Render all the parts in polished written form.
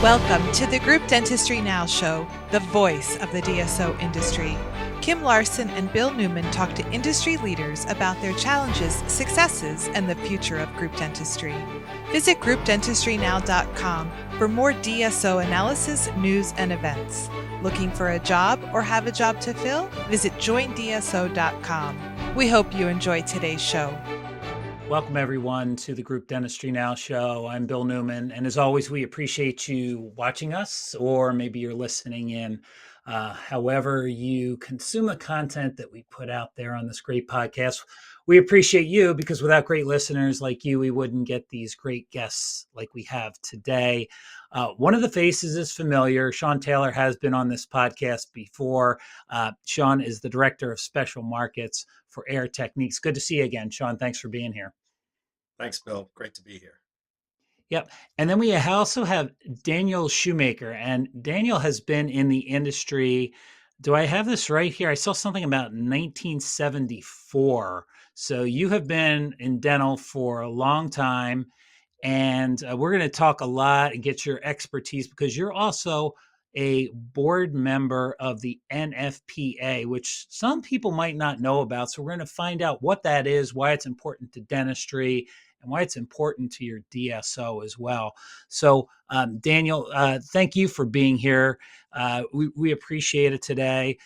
Welcome to the Group Dentistry Now show, the voice of the DSO industry. Kim Larson and Bill Newman talk to industry leaders about their challenges, successes, and the future of group dentistry. Visit groupdentistrynow.com for more DSO analysis, news, and events. Looking for a job or have a job to fill? Visit joindso.com. We hope you enjoy today's show. Welcome, everyone, to the Group Dentistry Now show. I'm Bill Newman, and as always, we appreciate you watching us, or maybe you're listening in. However you consume the content that we put out there on this great podcast, we appreciate you, because without great listeners like you, we wouldn't get these great guests like we have today. One of the faces is familiar. Shaun Taylor has been on this podcast before. Shaun is the Director of Special Markets for Air Techniques. Good to see you again, Shaun. Thanks for being here. Thanks, Bill. Great to be here. Yep. And then we also have Daniel Shoemaker, and Daniel has been in the industry. Do I have this right here? I saw something about 1974. So you have been in dental for a long time, and we're going to talk a lot and get your expertise, because you're also a board member of the NFPA, which some people might not know about. So we're going to find out what that is, why it's important to dentistry, and why it's important to your DSO as well. So, Daniel, thank you for being here. We appreciate it today.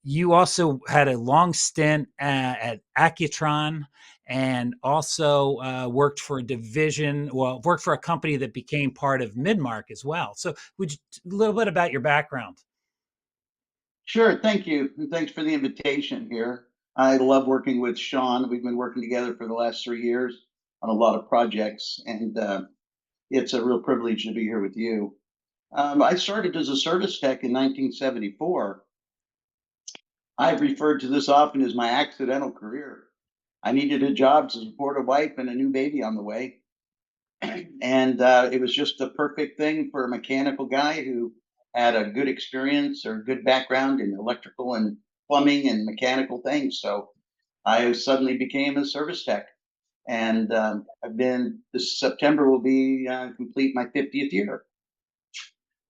You also had a long stint at Accutron, and also worked for a company that became part of Midmark as well. So a little bit about your background. Sure, thank you. And thanks for the invitation here. I love working with Shaun. We've been working together for the last 3 years on a lot of projects, and it's a real privilege to be here with you. I started as a service tech in 1974. I've referred to this often as my accidental career. I needed a job to support a wife and a new baby on the way. And it was just the perfect thing for a mechanical guy who had a good experience or good background in electrical and plumbing and mechanical things. So I suddenly became a service tech. And this September will be complete my 50th year.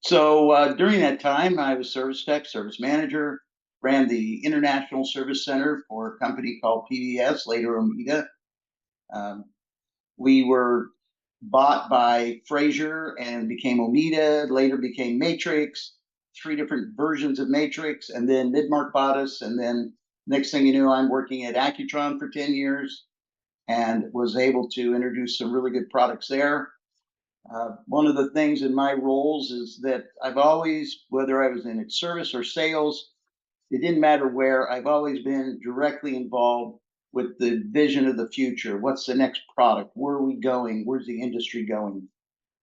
So during that time, I was service tech, service manager, ran the International Service Center for a company called PBS, later Omega. We were bought by Frazier and became Omega, later became Matrix, 3 different versions of Matrix, and then Midmark bought us. And then next thing you know, I'm working at Accutron for 10 years and was able to introduce some really good products there. One of the things in my roles is that I've always, whether I was in service or sales, it didn't matter where, I've always been directly involved with the vision of the future. What's the next product? Where are we going? Where's the industry going?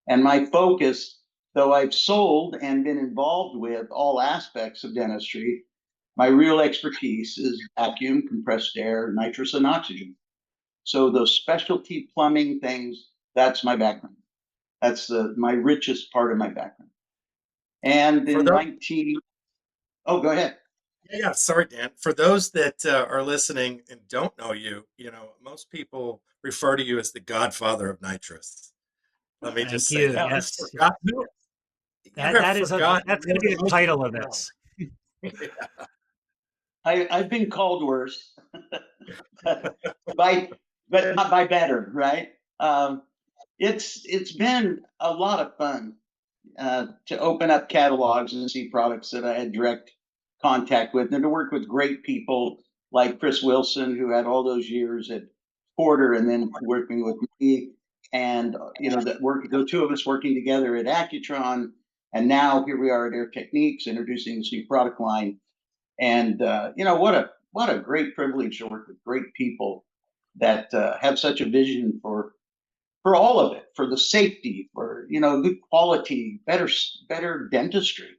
And my focus, though I've sold and been involved with all aspects of dentistry, my real expertise is vacuum, compressed air, nitrous, and oxygen. So those specialty plumbing things, that's my background. That's my richest part of my background. And in oh, go ahead. Yeah, sorry, Dan. For those that are listening and don't know you, most people refer to you as the Godfather of Nitrous. Let me just say that. Yes. That's going to be the title of this. Yeah. I've been called worse, but not by better, right? It's been a lot of fun to open up catalogs and see products that I had direct contact with, and to work with great people like Chris Wilson, who had all those years at Porter, and then working with me, and the 2 of us working together at Accutron, and now here we are at Air Techniques introducing this new product line. And what a great privilege to work with great people that have such a vision for all of it, for the safety, for good quality, better dentistry.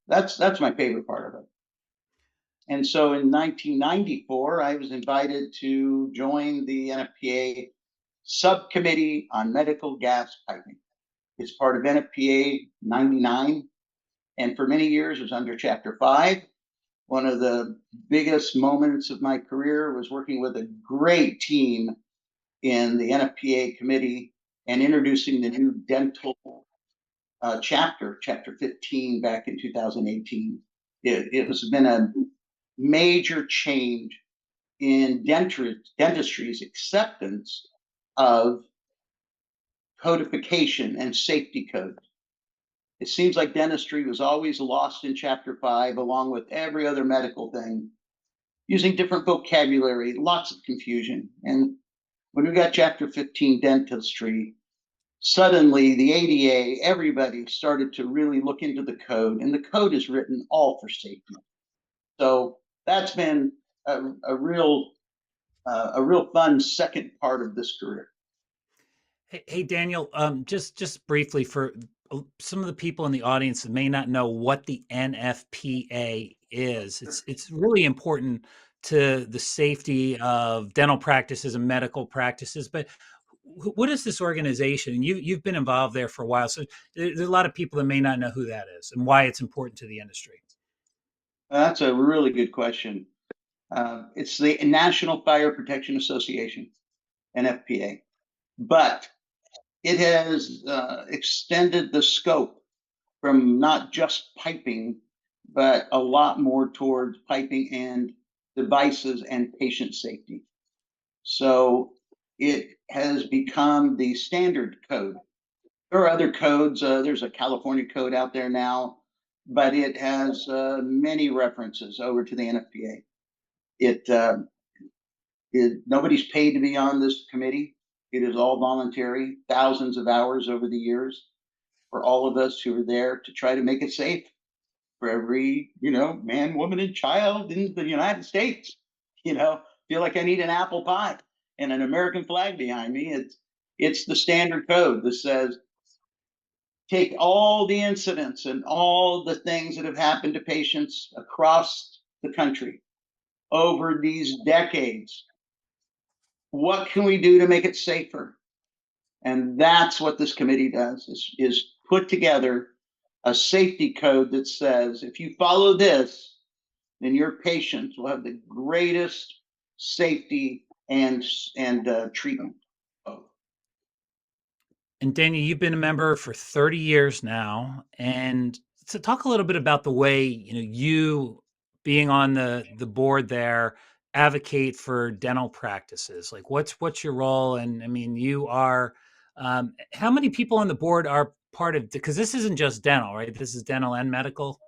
That's my favorite part of it. And so in 1994, I was invited to join the NFPA subcommittee on medical gas piping. It's part of NFPA 99, and for many years was under Chapter 5. One of the biggest moments of my career was working with a great team in the NFPA committee and introducing the new dental chapter 15 back in 2018. It has been a major change in dentistry's acceptance of codification and safety code. It seems like dentistry was always lost in chapter 5, along with every other medical thing, using different vocabulary, lots of confusion. And when we got chapter 15 dentistry, suddenly the ADA, everybody started to really look into the code, and the code is written all for safety. So that's been a real fun second part of this career. Hey, Daniel, just briefly for some of the people in the audience that may not know what the NFPA is, it's really important to the safety of dental practices and medical practices. But what is this organization? You've been involved there for a while, so there's a lot of people that may not know who that is and why it's important to the industry. That's a really good question. It's the National Fire Protection Association, NFPA, but it has extended the scope from not just piping, but a lot more towards piping and devices and patient safety. So it has become the standard code. There are other codes. There's a California code out there now, but it has many references over to the NFPA. Nobody's paid to be on this committee. It is all voluntary, thousands of hours over the years for all of us who are there to try to make it safe for every, man, woman, and child in the United States. Feel like I need an apple pie and an American flag behind me. It's the standard code that says, take all the incidents and all the things that have happened to patients across the country over these decades. What can we do to make it safer? And that's what this committee does, is put together a safety code that says, if you follow this, then your patients will have the greatest safety and treatment. And Daniel, you've been a member for 30 years now, and to talk a little bit about the way you being on the board there advocate for dental practices. Like, what's your role? And I mean, you are. How many people on the board are part of? Because this isn't just dental, right? This is dental and medical.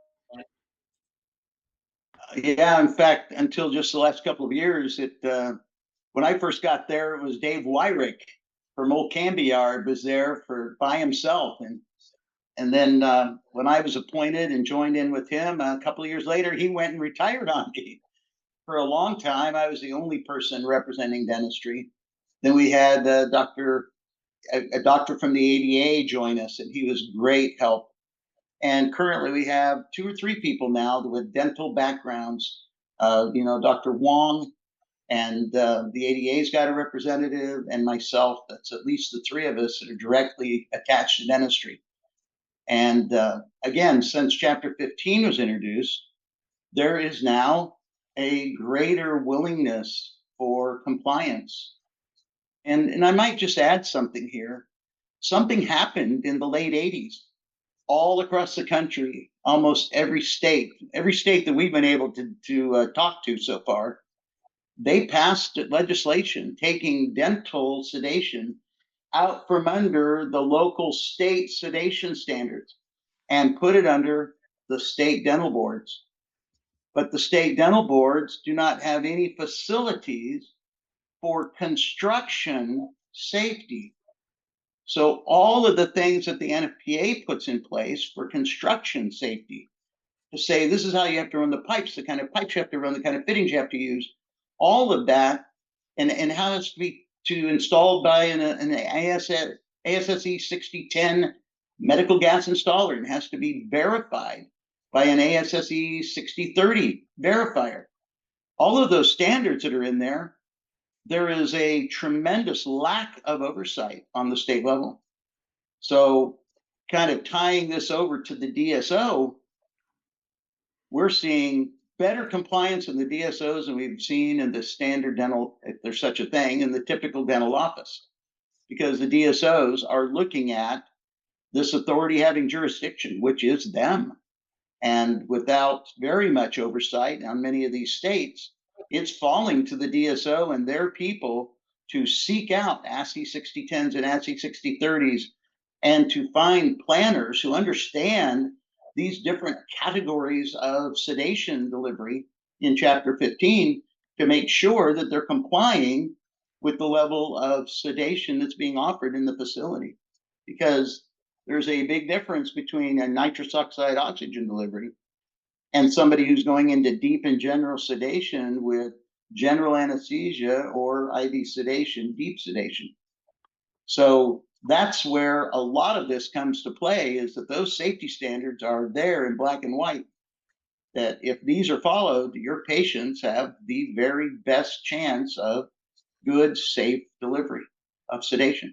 Yeah, in fact, until just the last couple of years, when I first got there, it was Dave Wyrick from Old Cambiard was there by himself, and then when I was appointed and joined in with him a couple of years later, he went and retired on me. For a long time, I was the only person representing dentistry. Then we had a doctor from the ADA join us, and he was great help. And currently, we have 2 or 3 people now with dental backgrounds. Dr. Wong, and the ADA's got a representative, and myself. That's at least the 3 of us that are directly attached to dentistry. And again, since Chapter 15 was introduced, there is now a greater willingness for compliance. And I might just add something here. Something happened in the late 80s all across the country, almost every state that we've been able to talk to so far, they passed legislation taking dental sedation out from under the local state sedation standards and put it under the state dental boards. But the state dental boards do not have any facilities for construction safety. So all of the things that the NFPA puts in place for construction safety, to say this is how you have to run the pipes, the kind of pipes you have to run, the kind of fittings you have to use, all of that, and how it's to be installed by an ASSE 6010 medical gas installer, and has to be verified by an ASSE 6030 verifier. All of those standards that are in there, there is a tremendous lack of oversight on the state level. So kind of tying this over to the DSO, we're seeing better compliance in the DSOs than we've seen in the standard dental, if there's such a thing, in the typical dental office, because the DSOs are looking at this authority having jurisdiction, which is them. And without very much oversight on many of these states, it's falling to the DSO and their people to seek out ASCII 6010s and ASCII 6030s and to find planners who understand these different categories of sedation delivery in Chapter 15 to make sure that they're complying with the level of sedation that's being offered in the facility. Because there's a big difference between a nitrous oxide oxygen delivery and somebody who's going into deep and general sedation with general anesthesia or IV sedation, deep sedation. So that's where a lot of this comes to play, is that those safety standards are there in black and white, that if these are followed, your patients have the very best chance of good, safe delivery of sedation.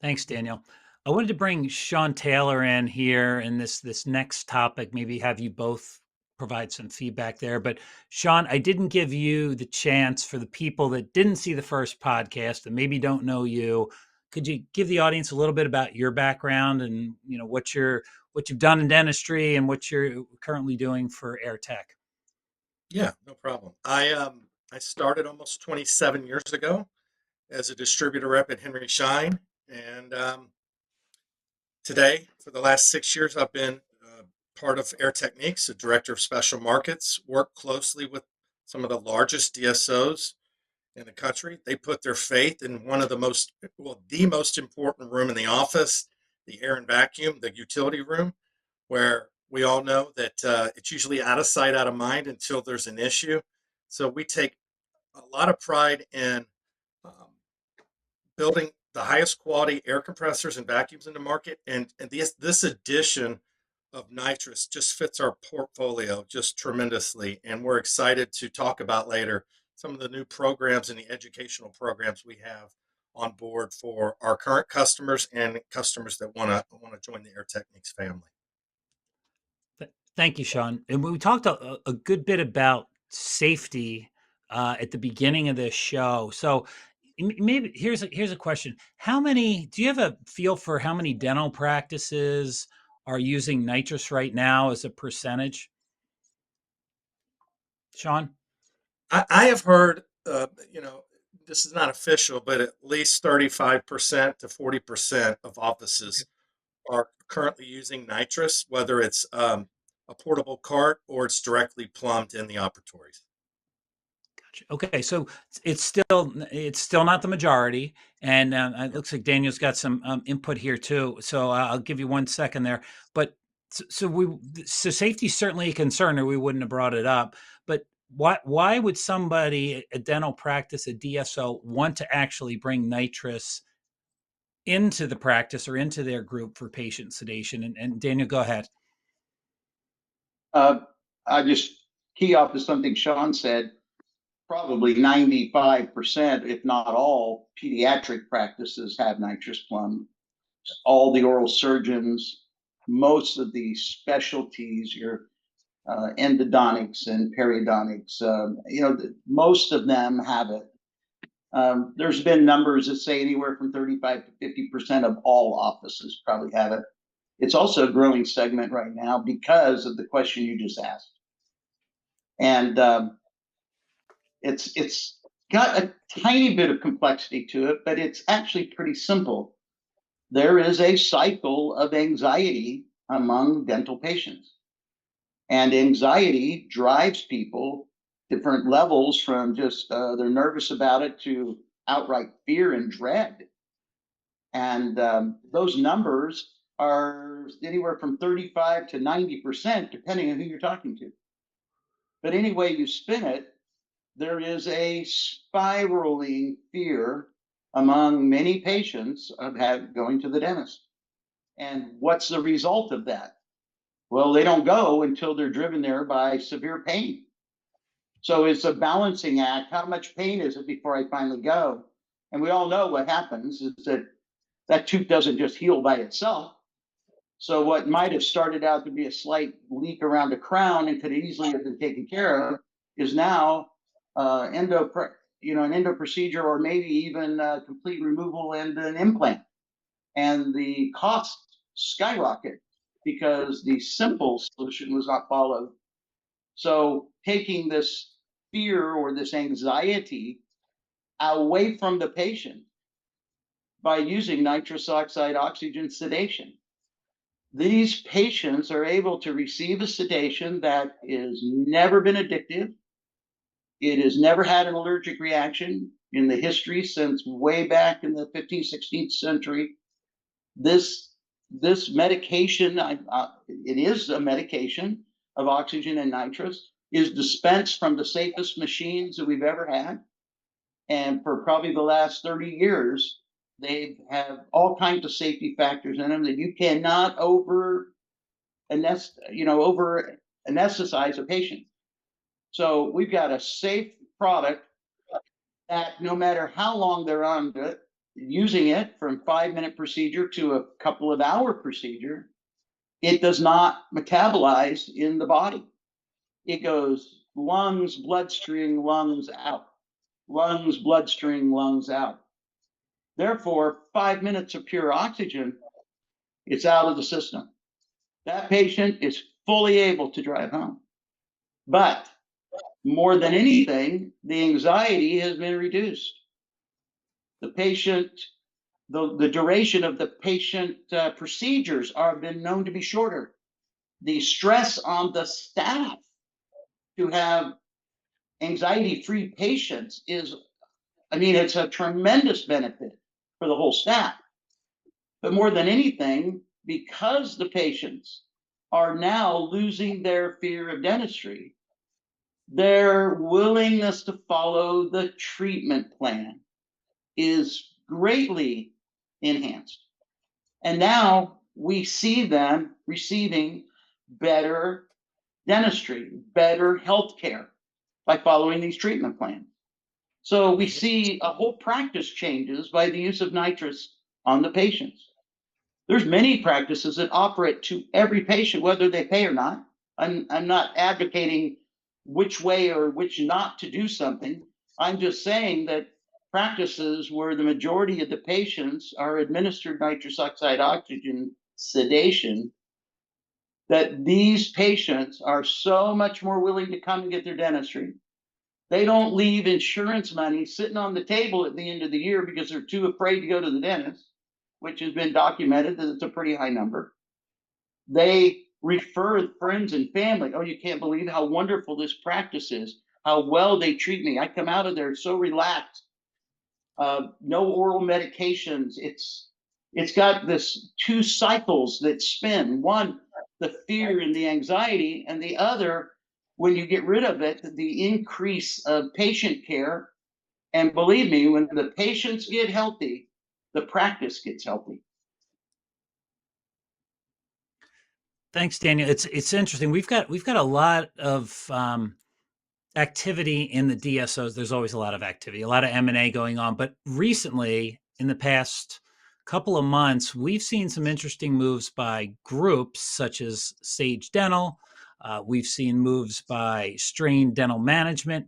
Thanks, Daniel. I wanted to bring Shaun Taylor in here in this next topic, maybe have you both provide some feedback there. But Shaun, I didn't give you the chance, for the people that didn't see the first podcast and maybe don't know you. Could you give the audience a little bit about your background and what you've done in dentistry and what you're currently doing for Air Tech? Yeah, no problem. I started almost 27 years ago as a distributor rep at Henry Schein, and today, for the last 6 years, I've been part of Air Techniques, the director of special markets. Work closely with some of the largest DSOs in the country. They put their faith in one of the the most important room in the office, the air and vacuum, the utility room, where we all know that it's usually out of sight, out of mind until there's an issue. So we take a lot of pride in um, building the highest quality air compressors and vacuums in the market. And this addition of nitrous just fits our portfolio just tremendously. And we're excited to talk about later some of the new programs and the educational programs we have on board for our current customers and customers that want to join the Air Techniques family. Thank you, Shaun. And we talked a good bit about safety at the beginning of this show. So maybe here's a question: How many? Do you have a feel for how many dental practices are using nitrous right now as a percentage, Shaun? I have heard, this is not official, but at least 35% to 40% of offices are currently using nitrous, whether it's a portable cart or it's directly plumbed in the operatories. Gotcha. Okay, so it's still not the majority, and it looks like Daniel's got some input here too. So I'll give you 1 second there. But so safety is certainly a concern, or we wouldn't have brought it up. But why would somebody, a dental practice, a DSO, want to actually bring nitrous into the practice or into their group for patient sedation? And Daniel, go ahead. Uh, I just key off to something Shaun said. Probably 95%, if not all, pediatric practices have nitrous plumbed. All the oral surgeons, most of the specialties, your endodontics and periodontics, most of them have it. There's been numbers that say anywhere from 35 to 50% of all offices probably have it. It's also a growing segment right now because of the question you just asked. And it's got a tiny bit of complexity to it, but it's actually pretty simple. There is a cycle of anxiety among dental patients, and anxiety drives people different levels from just they're nervous about it to outright fear and dread. And those numbers are anywhere from 35 to 90%, depending on who you're talking to. But any way you spin it, there is a spiraling fear among many patients of going to the dentist. And what's the result of that? Well, they don't go until they're driven there by severe pain. So it's a balancing act. How much pain is it before I finally go? And we all know what happens is that tooth doesn't just heal by itself. So what might have started out to be a slight leak around the crown and could easily have been taken care of is now an endo procedure, or maybe even complete removal and an implant. and the cost skyrocket because the simple solution was not followed. So taking this fear or this anxiety away from the patient by using nitrous oxide oxygen sedation. These patients are able to receive a sedation that has never been addictive. It has never had an allergic reaction in the history since way back in the 15th, 16th century. This this medication, it is a medication of oxygen and nitrous, is dispensed from the safest machines that we've ever had. And for probably the last 30 years, they have all kinds of safety factors in them that you cannot over anesthetize a patient. So we've got a safe product that no matter how long they're on it, using it from 5-minute procedure to a couple of hour procedure, it does not metabolize in the body. It goes lungs, bloodstream, lungs out, lungs, bloodstream, lungs out. Therefore, 5 minutes of pure oxygen, it's out of the system. That patient is fully able to drive home. But more than anything, the anxiety has been reduced. The patient, the duration of the patient procedures are been known to be shorter. The stress on the staff to have anxiety-free patients is, I mean, it's a tremendous benefit for the whole staff. But more than anything, because the patients are now losing their fear of dentistry, their willingness to follow the treatment plan is greatly enhanced. And now we see them receiving better dentistry, better health care by following these treatment plans. So we see a whole practice changes by the use of nitrous on the patients. There's many practices that operate to every patient, whether they pay or not. I'm not advocating which way or which not to do something. I'm just saying that practices where the majority of the patients are administered nitrous oxide oxygen sedation, that these patients are so much more willing to come and get their dentistry. They don't leave insurance money sitting on the table at the end of the year because they're too afraid to go to the dentist, which has been documented that it's a pretty high number. They refer friends and family. Oh, you can't believe how wonderful this practice is, how well they treat me. I come out of there so relaxed. No oral medications. It's got this two cycles that spin. One, the fear and the anxiety, and the other, when you get rid of it, the increase of patient care. And believe me, when the patients get healthy, the practice gets healthy. Thanks, Daniel. It's interesting. We've got a lot of activity in the DSOs. There's always a lot of activity, a lot of M&A going on. But recently, in the past couple of months, we've seen some interesting moves by groups such as Sage Dental. We've seen moves by Strain Dental Management,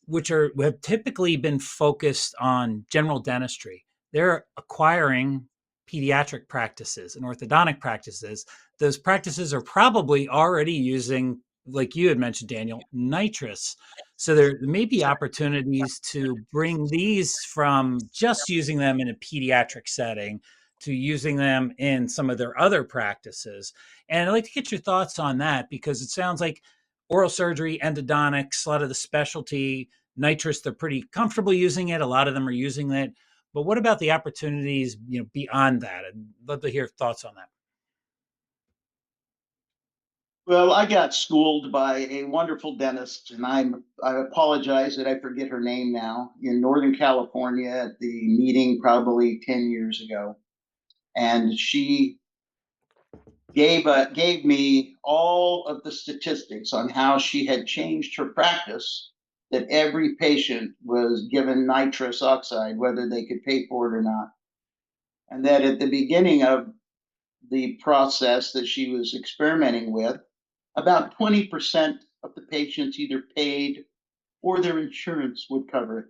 which have typically been focused on general dentistry. They're acquiring pediatric practices and orthodontic practices. Those practices are probably already using, like you had mentioned, Daniel, nitrous. So there may be opportunities to bring these from just using them in a pediatric setting to using them in some of their other practices. And I'd like to get your thoughts on that because it sounds like oral surgery, endodontics, a lot of the specialty nitrous, they're pretty comfortable using it. A lot of them are using it. But what about the opportunities, beyond that? I'd love to hear thoughts on that. Well, I got schooled by a wonderful dentist, and I apologize that I forget her name now, in Northern California at the meeting probably 10 years ago. And she gave me all of the statistics on how she had changed her practice, that every patient was given nitrous oxide, whether they could pay for it or not. And that at the beginning of the process that she was experimenting with, about 20% of the patients either paid or their insurance would cover it.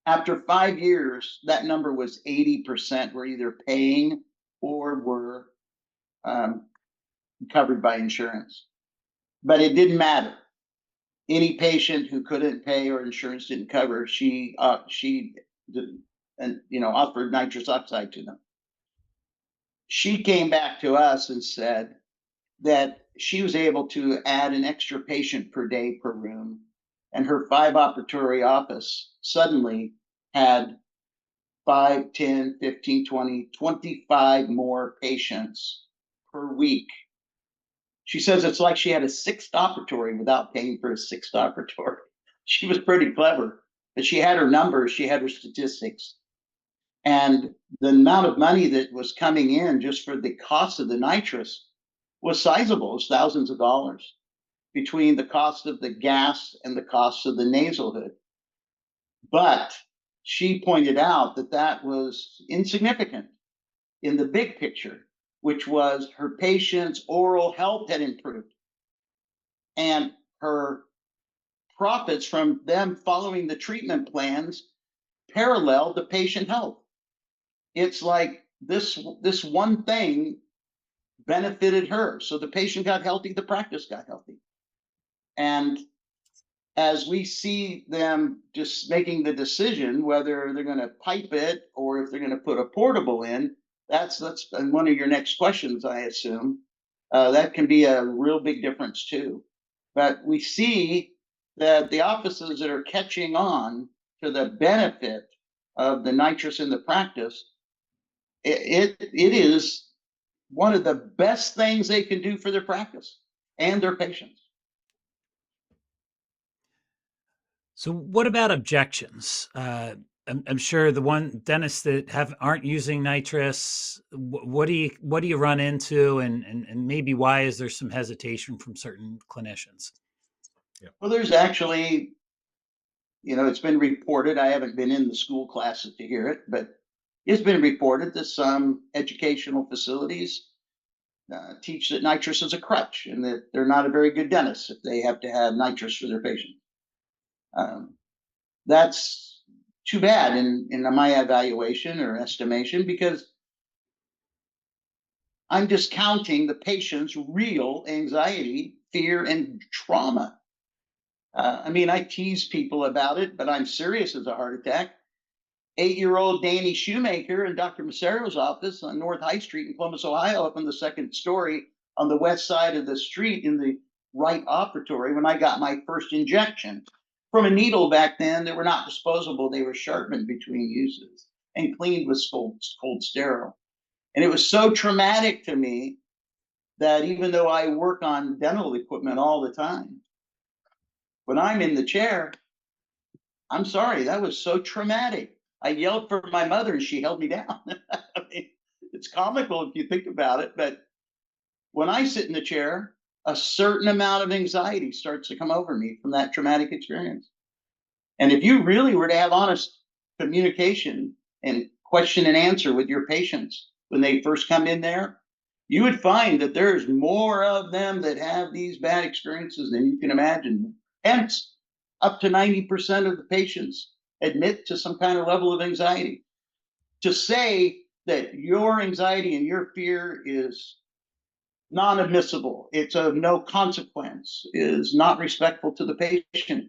After 5 years, that number was 80% were either paying or were um, covered by insurance. But it didn't matter. Any patient who couldn't pay or insurance didn't cover, she offered nitrous oxide to them. She came back to us and said that she was able to add an extra patient per day per room, and her 5 operatory office suddenly had 5, 10, 15, 20, 25 more patients per week. She says it's like she had a 6th operatory without paying for a 6th operatory. She was pretty clever, but she had her numbers, she had her statistics. And the amount of money that was coming in just for the cost of the nitrous was sizable. It was thousands of dollars between the cost of the gas and the cost of the nasal hood. But she pointed out that that was insignificant in the big picture, which was her patient's oral health had improved and her profits from them following the treatment plans paralleled the patient health. It's like this one thing benefited her. So the patient got healthy, the practice got healthy. And as we see them just making the decision whether they're going to pipe it or if they're going to put a portable in, that's one of your next questions, I assume. That can be a real big difference too. But we see that the offices that are catching on to the benefit of the nitrous in the practice, it is one of the best things they can do for their practice and their patients. So, what about objections? I'm sure the one dentists that aren't using nitrous. What do you run into, and maybe why is there some hesitation from certain clinicians? Well, there's actually, it's been reported. I haven't been in the school classes to hear it, but it's been reported that some educational facilities teach that nitrous is a crutch and that they're not a very good dentist if they have to have nitrous for their patients. That's too bad in my evaluation or estimation, because I'm discounting the patient's real anxiety, fear, and trauma. I tease people about it, but I'm serious as a heart attack. 8-year-old Danny Shoemaker in Dr. Macero's office on North High Street in Columbus, Ohio, up on the second story on the west side of the street in the right operatory when I got my first injection from a needle. Back then, they were not disposable. They were sharpened between uses and cleaned with cold sterile. And it was so traumatic to me that even though I work on dental equipment all the time, when I'm in the chair, I'm sorry, that was so traumatic. I yelled for my mother and she held me down. It's comical if you think about it, but when I sit in the chair, a certain amount of anxiety starts to come over me from that traumatic experience. And if you really were to have honest communication and question and answer with your patients when they first come in there, you would find that there's more of them that have these bad experiences than you can imagine. Hence, up to 90% of the patients admit to some kind of level of anxiety. To say that your anxiety and your fear is non-admissible, it's of no consequence, is not respectful to the patient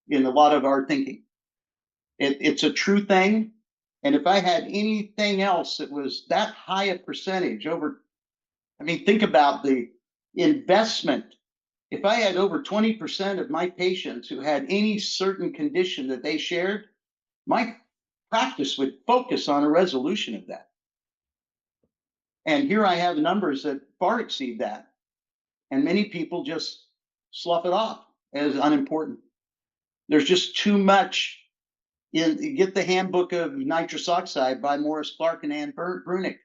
in a lot of our thinking. It's a true thing. And if I had anything else that was that high a percentage think about the investment. If I had over 20% of my patients who had any certain condition that they shared, my practice would focus on a resolution of that. And here I have numbers that far exceed that. And many people just slough it off as unimportant. There's just too much. Get the Handbook of Nitrous Oxide by Morris Clark and Ann Brunick.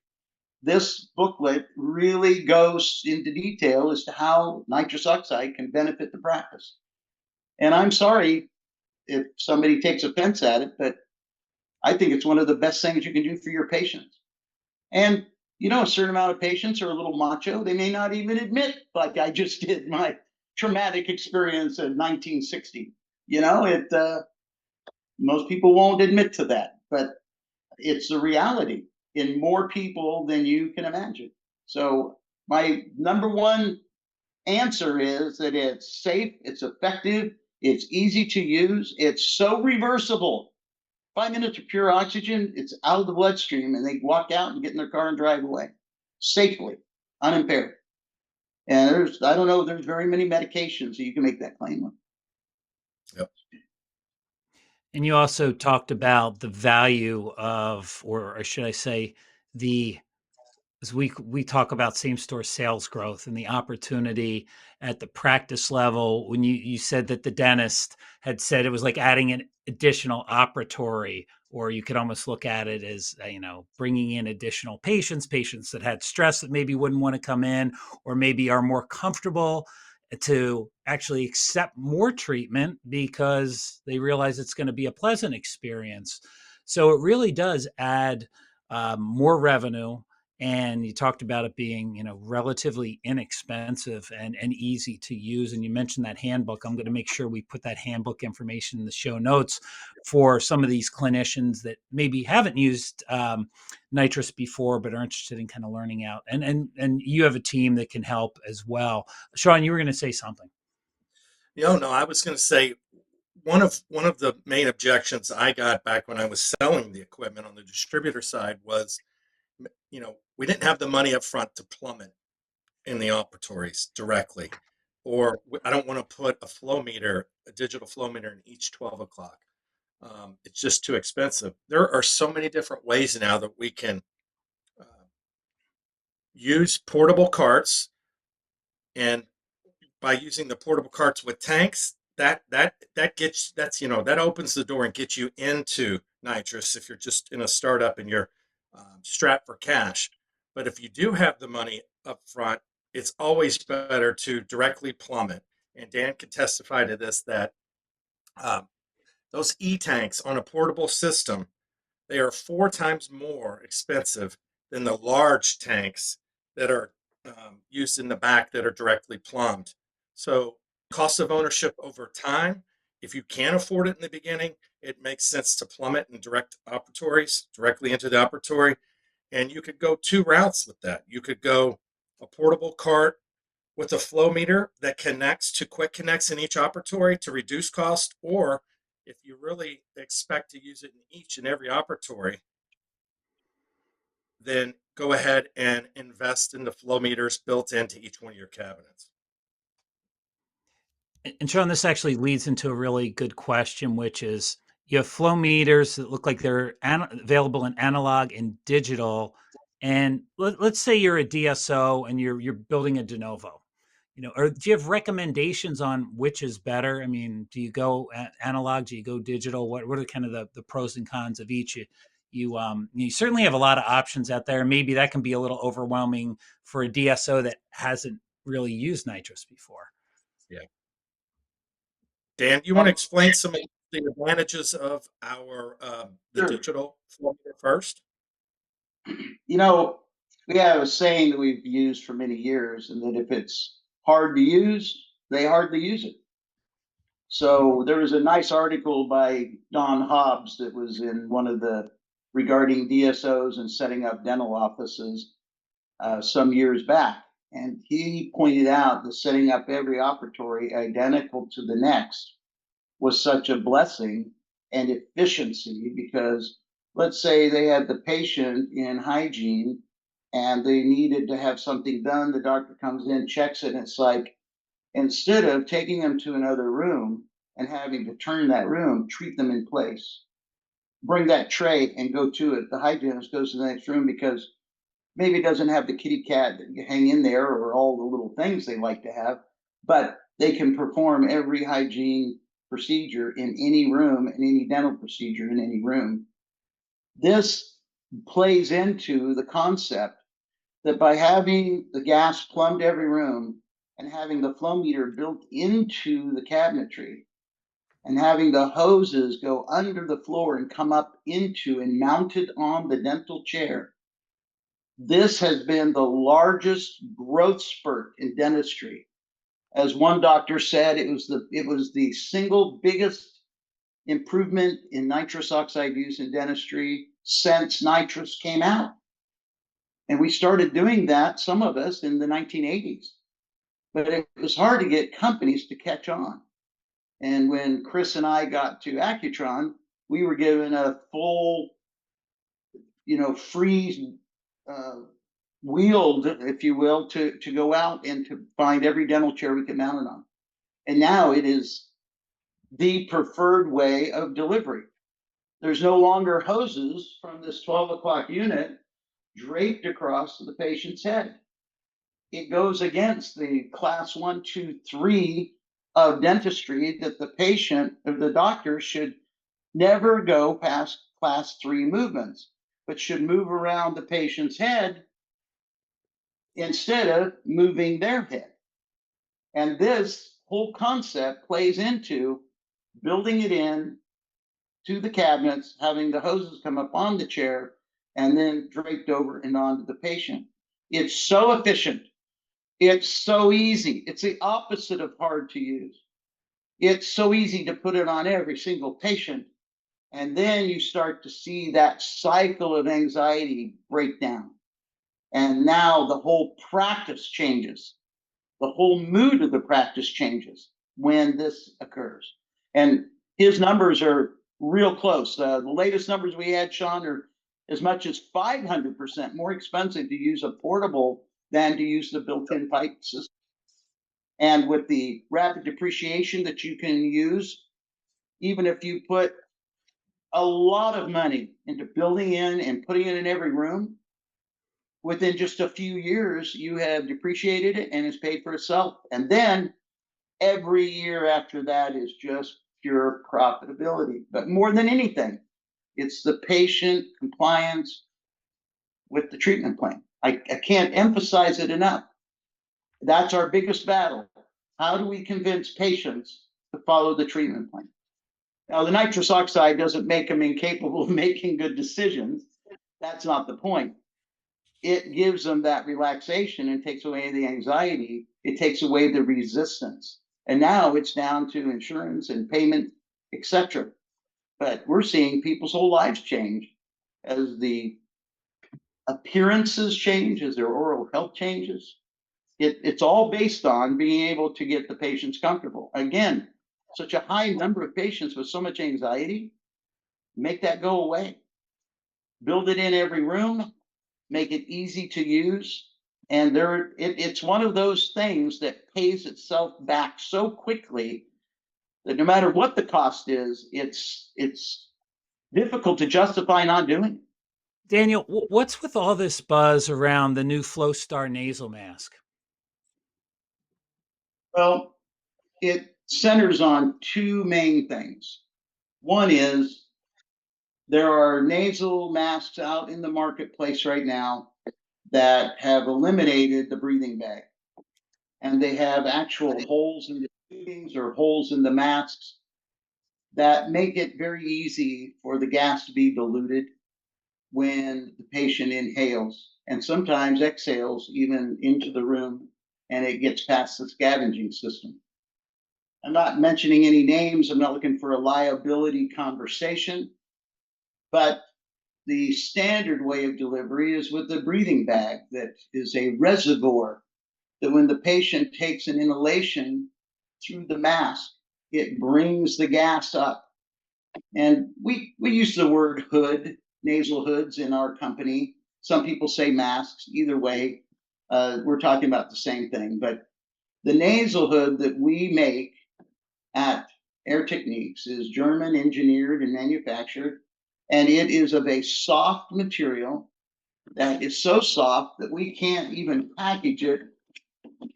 This booklet really goes into detail as to how nitrous oxide can benefit the practice. And I'm sorry if somebody takes offense at it, but I think it's one of the best things you can do for your patients. And, a certain amount of patients are a little macho. They may not even admit, like I just did, my traumatic experience in 1960. Most people won't admit to that, but it's a reality in more people than you can imagine. So my number one answer is that it's safe, it's effective, it's easy to use, it's so reversible. 5 minutes of pure oxygen, it's out of the bloodstream, and they walk out and get in their car and drive away safely, unimpaired. And I don't know, there's very many medications that you can make that claim with. Yep. And you also talked about the value of, or should I say, the as we talk about same store sales growth and the opportunity at the practice level. When you said that the dentist had said it was like adding an additional operatory, or you could almost look at it as bringing in additional patients that had stress that maybe wouldn't want to come in, or maybe are more comfortable to actually accept more treatment because they realize it's going to be a pleasant experience. So it really does add more revenue. And you talked about it being, relatively inexpensive and easy to use. And you mentioned that handbook. I'm going to make sure we put that handbook information in the show notes for some of these clinicians that maybe haven't used nitrous before, but are interested in kind of learning out. And you have a team that can help as well. Shaun, you were going to say something. No, I was going to say one of the main objections I got back when I was selling the equipment on the distributor side was, we didn't have the money up front to plumb it in the operatories directly, or I don't want to put a digital flow meter in each 12 o'clock. It's just too expensive. There are so many different ways now that we can uh, use portable carts, and by using the portable carts with tanks, that opens the door and gets you into nitrous if you're just in a startup and you're strapped for cash. But if you do have the money up front, it's always better to directly plumb it. And Dan can testify to this, that um, those e-tanks on a portable system, they are 4 times more expensive than the large tanks that are used in the back that are directly plumbed. So, cost of ownership over time, if you can afford it in the beginning, it makes sense to plumb it in direct operatories, directly into the operatory. And you could go 2 routes with that. You could go a portable cart with a flow meter that connects to quick connects in each operatory to reduce cost, or if you really expect to use it in each and every operatory, then go ahead and invest in the flow meters built into each one of your cabinets. And Sean, this actually leads into a really good question, which is you have flow meters that look like they're available in analog and digital. And let's say you're a DSO and you're building a de novo. Or do you have recommendations on which is better? I mean, do you go analog? Do you go digital? What are kind of the pros and cons of each? You certainly have a lot of options out there. Maybe that can be a little overwhelming for a DSO that hasn't really used nitrous before. Yeah. Dan, you want to explain some of the advantages of the Sure. digital flow meter first? You know, we have a saying that we've used for many years, and that if it's hard to use, they hardly use it. So there was a nice article by Don Hobbs that was in one of the regarding DSOs and setting up dental offices some years back. And he pointed out that setting up every operatory identical to the next was such a blessing and efficiency, because let's say they had the patient in hygiene and they needed to have something done. The doctor comes in, checks it, and it's like, instead of taking them to another room and having to turn that room, treat them in place, bring that tray and go to it. The hygienist goes to the next room because maybe it doesn't have the kitty cat that you hang in there or all the little things they like to have, but they can perform every hygiene procedure in any room and any dental procedure in any room. This plays into the concept that by having the gas plumbed every room and having the flow meter built into the cabinetry and having the hoses go under the floor and come up into and mounted on the dental chair, this has been the largest growth spurt in dentistry. As one doctor said, it was the single biggest improvement in nitrous oxide use in dentistry since nitrous came out. And we started doing that, some of us, in the 1980s. But it was hard to get companies to catch on. And when Chris and I got to Accutron, we were given a full, free wheeled, if you will, to go out and to find every dental chair we could mount it on. And now it is the preferred way of delivery. There's no longer hoses from this 12 o'clock unit draped across the patient's head. It goes against the class 1, 2, 3 of dentistry that the patient or the doctor should never go past class 3 movements, but should move around the patient's head instead of moving their head. And this whole concept plays into building it in to the cabinets, having the hoses come up on the chair, and then draped over and onto the patient. It's so efficient. It's so easy. It's the opposite of hard to use. It's so easy to put it on every single patient. And then you start to see that cycle of anxiety break down. And now the whole practice changes. The whole mood of the practice changes when this occurs. And his numbers are real close. The latest numbers we had, Shaun, are as much as 500% more expensive to use a portable than to use the built-in pipe system. And with the rapid depreciation that you can use, even if you put a lot of money into building in and putting it in every room, within just a few years, you have depreciated it and it's paid for itself. And then every year after that is just pure profitability. But more than anything, it's the patient compliance with the treatment plan. I can't emphasize it enough. That's our biggest battle. How do we convince patients to follow the treatment plan? Now, the nitrous oxide doesn't make them incapable of making good decisions. That's not the point. It gives them that relaxation and takes away the anxiety. It takes away the resistance. And now it's down to insurance and payment, etc. But we're seeing people's whole lives change as the appearances change, as their oral health changes. It's all based on being able to get the patients comfortable. Again, such a high number of patients with so much anxiety, make that go away. Build it in every room, make it easy to use. And it's one of those things that pays itself back so quickly that no matter what the cost is, it's difficult to justify not doing. Daniel, what's with all this buzz around the new FlowStar nasal mask? Well, it centers on two main things. One is there are nasal masks out in the marketplace right now that have eliminated the breathing bag. And they have actual holes in the tubings or holes in the masks that make it very easy for the gas to be diluted when the patient inhales and sometimes exhales even into the room, and it gets past the scavenging system. I'm not mentioning any names. I'm not looking for a liability conversation, but the standard way of delivery is with the breathing bag that is a reservoir that when the patient takes an inhalation through the mask, it brings the gas up. And we use the word hood, nasal hoods in our company. Some people say masks. Either way, we're talking about the same thing. But the nasal hood that we make at Air Techniques is German engineered and manufactured, and it is of a soft material that is so soft that we can't even package it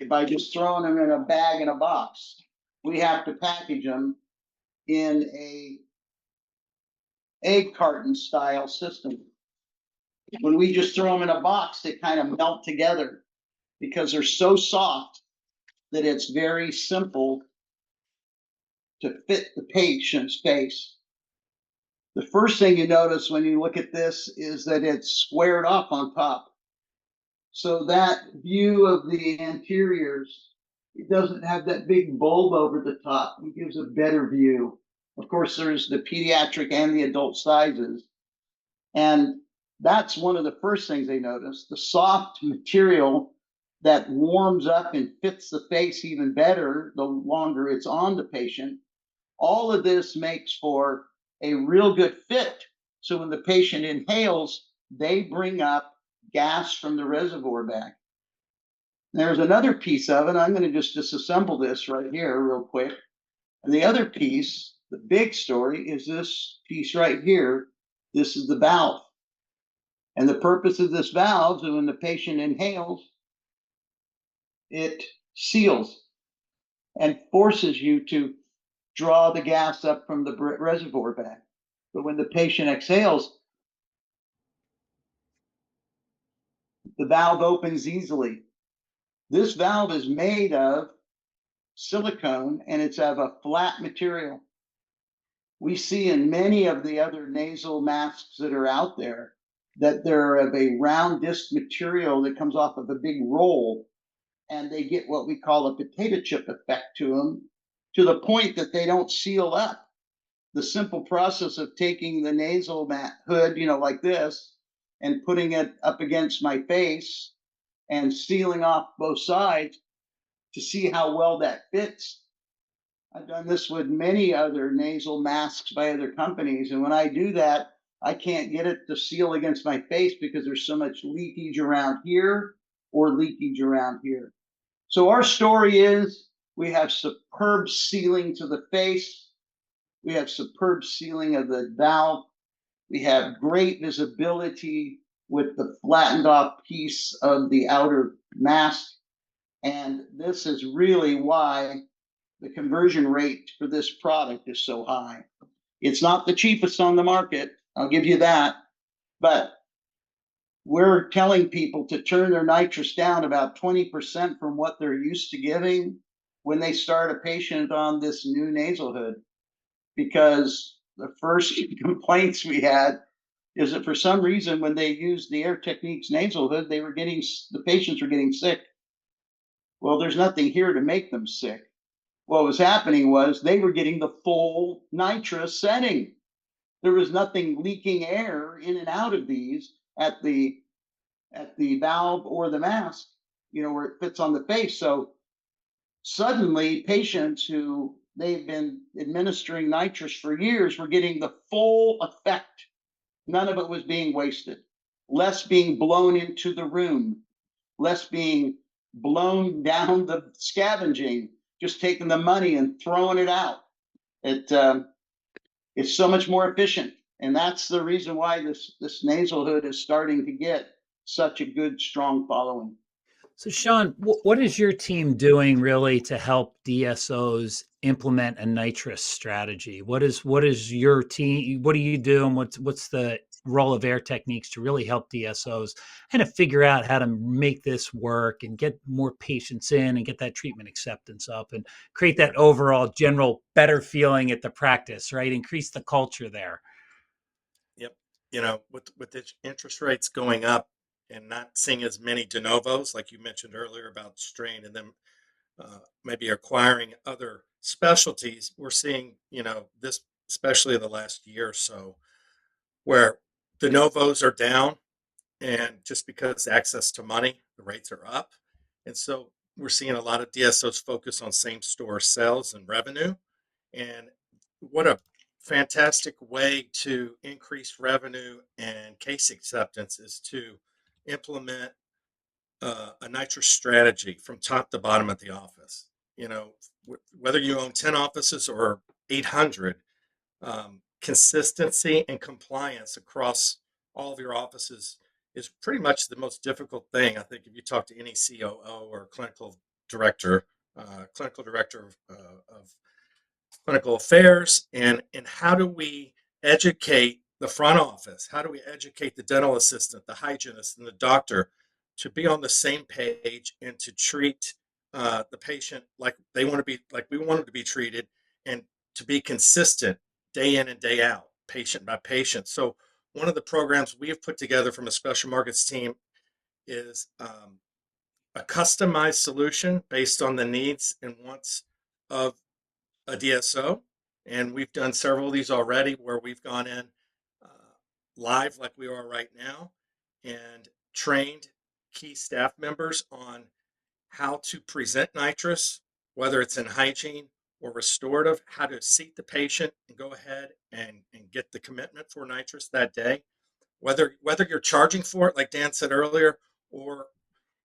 by just throwing them in a bag in a box. We have to package them in a egg carton style system. When we just throw them in a box, they kind of melt together because they're so soft that it's very simple to fit the patient's face. The first thing you notice when you look at this is that it's squared off on top. So that view of the anteriors, it doesn't have that big bulb over the top. It gives a better view. Of course, there's the pediatric and the adult sizes. And that's one of the first things they notice. The soft material that warms up and fits the face even better the longer it's on the patient. All of this makes for a real good fit. So when the patient inhales, they bring up gas from the reservoir back. There's another piece of it. I'm going to just disassemble this right here real quick. And the other piece, the big story, is this piece right here. This is the valve. And the purpose of this valve is when the patient inhales, it seals and forces you to draw the gas up from the reservoir back. But when the patient exhales, the valve opens easily. This valve is made of silicone and it's of a flat material. We see in many of the other nasal masks that are out there that they're of a round disc material that comes off of a big roll, and they get what we call a potato chip effect to them, to the point that they don't seal up. The simple process of taking the nasal hood, like this, and putting it up against my face and sealing off both sides to see how well that fits. I've done this with many other nasal masks by other companies, and when I do that, I can't get it to seal against my face because there's so much leakage around here or leakage around here. So our story is we have superb sealing to the face. We have superb sealing of the valve. We have great visibility with the flattened off piece of the outer mask. And this is really why the conversion rate for this product is so high. It's not the cheapest on the market, I'll give you that, but we're telling people to turn their nitrous down about 20% from what they're used to giving when they start a patient on this new nasal hood. Because the first complaints we had is that for some reason, when they used the Air Techniques nasal hood, the patients were getting sick. Well, there's nothing here to make them sick. What was happening was they were getting the full nitrous setting. There was nothing leaking air in and out of these at the valve or the mask, where it fits on the face. So suddenly patients who they've been administering nitrous for years were getting the full effect. None of it was being wasted. Less being blown into the room, less being blown down the scavenging, just taking the money and throwing it out. It's so much more efficient. And that's the reason why this nasal hood is starting to get such a good, strong following. So, Shaun, what is your team doing really to help DSOs implement a nitrous strategy? What is your team? What do you do, and what's the role of Air Techniques to really help DSOs kind of figure out how to make this work and get more patients in and get that treatment acceptance up and create that overall general better feeling at the practice, right? Increase the culture there. Yep. With the interest rates going up and not seeing as many de novos, like you mentioned earlier about strain, and then maybe acquiring other specialties, we're seeing, this, especially in the last year or so, where de novos are down, and just because access to money, the rates are up. And so we're seeing a lot of DSOs focus on same store sales and revenue. And what a fantastic way to increase revenue and case acceptance is to implement a nitrous strategy from top to bottom at the office. Whether you own 10 offices or 800, consistency and compliance across all of your offices is pretty much the most difficult thing. I think if you talk to any COO or clinical director of clinical affairs, and how do we educate the front office? How do we educate the dental assistant, the hygienist, and the doctor to be on the same page and to treat the patient like they want to be, like we want them to be treated, and to be consistent day in and day out, patient by patient. So one of the programs we have put together from a special markets team is a customized solution based on the needs and wants of a DSO. And we've done several of these already where we've gone in live like we are right now and trained key staff members on how to present nitrous, whether it's in hygiene or restorative, how to seat the patient and go ahead and get the commitment for nitrous that day. Whether you're charging for it, like Dan said earlier, or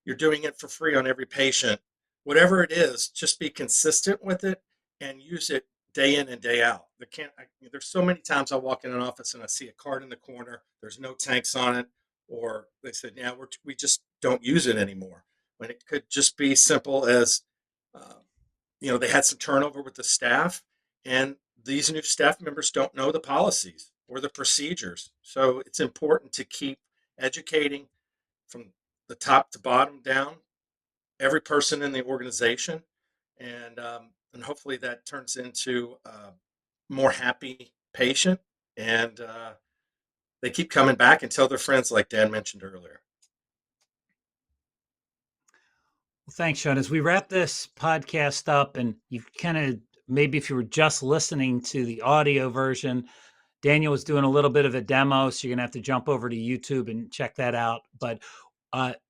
you're doing it for free on every patient, whatever it is, just be consistent with it and use it day in and day out. There's so many times I walk in an office and I see a cart in the corner, there's no tanks on it, or they said, yeah, we just don't use it anymore. When it could just be simple as, they had some turnover with the staff, and these new staff members don't know the policies or the procedures. So it's important to keep educating from the top to bottom down every person in the organization, and hopefully that turns into a more happy patient, and they keep coming back and tell their friends, like Dan mentioned earlier. Well, thanks, Shaun. As we wrap this podcast up, and you've kind of, maybe if you were just listening to the audio version, Daniel was doing a little bit of a demo, so you're going to have to jump over to YouTube and check that out. But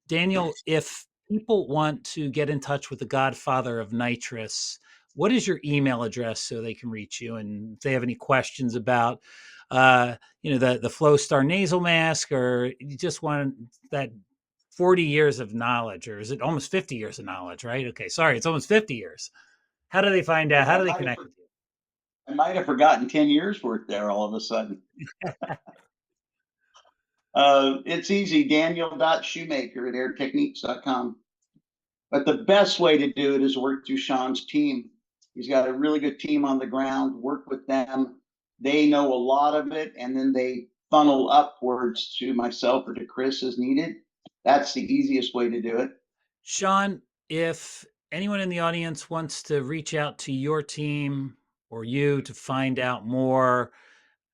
Daniel, if people want to get in touch with the Godfather of Nitrous, what is your email address so they can reach you? And if they have any questions about, the FlowStar nasal mask, or you just want that 40 years of knowledge, or is it almost 50 years of knowledge, right? Okay, sorry, it's almost 50 years. How do they find out? How do they connect with you? I might have forgotten 10 years worth there all of a sudden. It's easy, daniel.shoemaker@airtechniques.com. But the best way to do it is work through Shaun's team. He's got a really good team on the ground. Work with them. They know a lot of it, and then they funnel upwards to myself or to Chris as needed. That's the easiest way to do it. Shaun, if anyone in the audience wants to reach out to your team or you to find out more,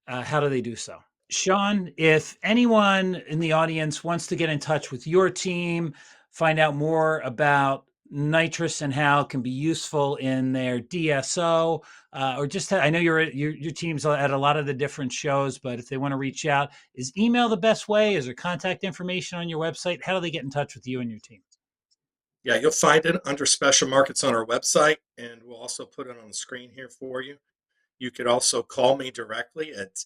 how do they do so? Shaun, if anyone in the audience wants to get in touch with your team, find out more about nitrous and how it can be useful in their DSO, or just, I know your team's at a lot of the different shows, but if they want to reach out, is email the best way? Is there contact information on your website? How do they get in touch with you and your team? Yeah, you'll find it under special markets on our website, and we'll also put it on the screen here for you. You could also call me directly at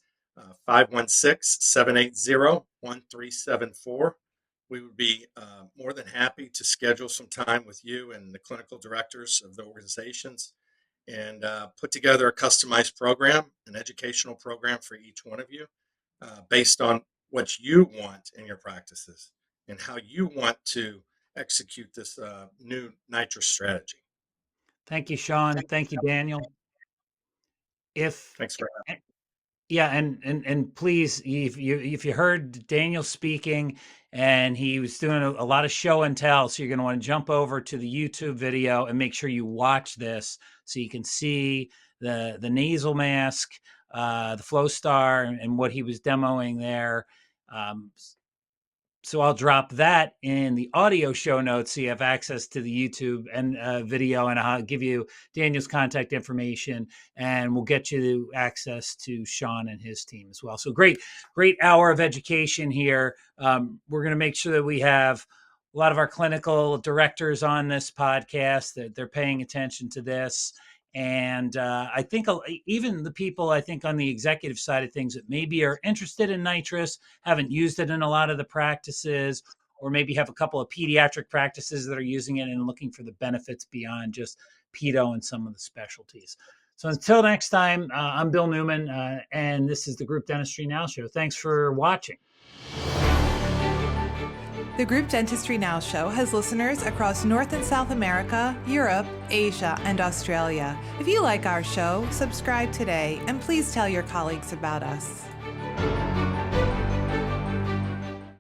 516-780-1374. We would be more than happy to schedule some time with you and the clinical directors of the organizations and put together a customized program, an educational program for each one of you based on what you want in your practices and how you want to execute this new nitrous strategy. Thank you, Shaun. Thank you, Daniel. Thanks for having me. Yeah, and please, if you heard Daniel speaking, and he was doing a lot of show and tell, so you're going to want to jump over to the YouTube video and make sure you watch this so you can see the nasal mask, the FlowStar, and what he was demoing there. So I'll drop that in the audio show notes so you have access to the YouTube and video, and I'll give you Daniel's contact information, and we'll get you access to Shaun and his team as well. So great hour of education here. We're going to make sure that we have a lot of our clinical directors on this podcast, that they're paying attention to this. And I think even the people, I think, on the executive side of things that maybe are interested in nitrous, haven't used it in a lot of the practices, or maybe have a couple of pediatric practices that are using it and looking for the benefits beyond just pedo and some of the specialties. So until next time, I'm Bill Newman, and this is the Group Dentistry Now Show. Thanks for watching. The Group Dentistry Now Show has listeners across North and South America, Europe, Asia, and Australia. If you like our show, subscribe today, and please tell your colleagues about us.